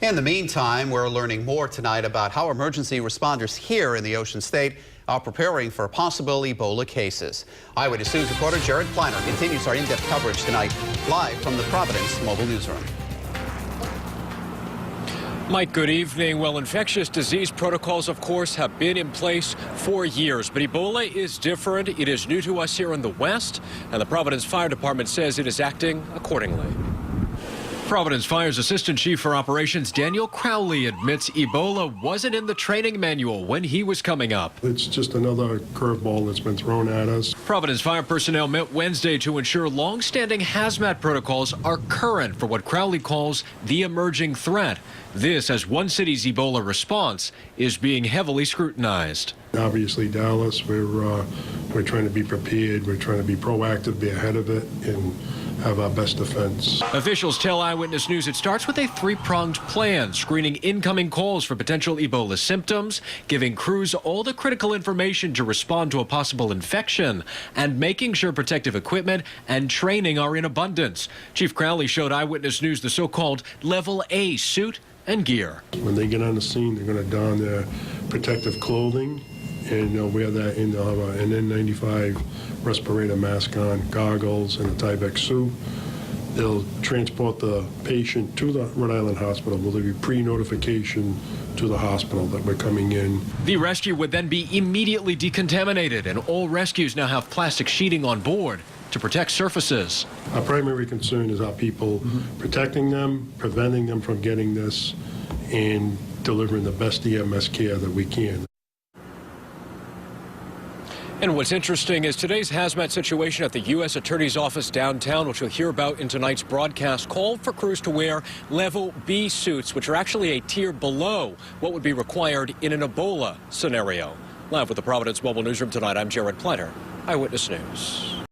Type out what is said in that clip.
In the meantime, we're learning more tonight about how emergency responders here in the Ocean State are preparing for possible Ebola cases. Eyewitness News reporter Jared Kleiner continues our in-depth coverage tonight, live from the Providence Mobile Newsroom. Mike, good evening. Well, infectious disease protocols, of course, have been in place for years, but Ebola is different. It is new to us here in the West, and the Providence Fire Department says it is acting accordingly. Providence Fire's Assistant Chief for Operations Daniel Crowley admits Ebola wasn't in the training manual when he was coming up. It's just another curveball that's been thrown at us. Providence Fire personnel met Wednesday to ensure long-standing hazmat protocols are current for what Crowley calls the emerging threat. This as one city's Ebola response is being heavily scrutinized. Obviously, Dallas, we're trying to be prepared. We're trying to be proactive, be ahead of it, and have our best defense. Officials tell Eyewitness News it starts with a three-pronged plan, screening incoming calls for potential Ebola symptoms, giving crews all the critical information to respond to a possible infection, and making sure protective equipment and training are in abundance. Chief Crowley showed Eyewitness News the so-called Level A suit and gear. When they get on the scene, they're going to don their protective clothing, and they'll wear that, and they'll have an N95 respirator mask on, goggles, and a Tyvek suit. They'll transport the patient to the Rhode Island hospital. There'll be pre-notification to the hospital that we're coming in. The rescue would then be immediately decontaminated, and all rescues now have plastic sheeting on board to protect surfaces. Our primary concern is our people, protecting them, preventing them from getting this, and delivering the best EMS care that we can. And what's interesting is today's hazmat situation at the U.S. Attorney's Office downtown, which you'll hear about in tonight's broadcast, called for crews to wear Level B suits, which are actually a tier below what would be required in an Ebola scenario. Live with the Providence Mobile Newsroom tonight, I'm Jared Kleiner, Eyewitness News.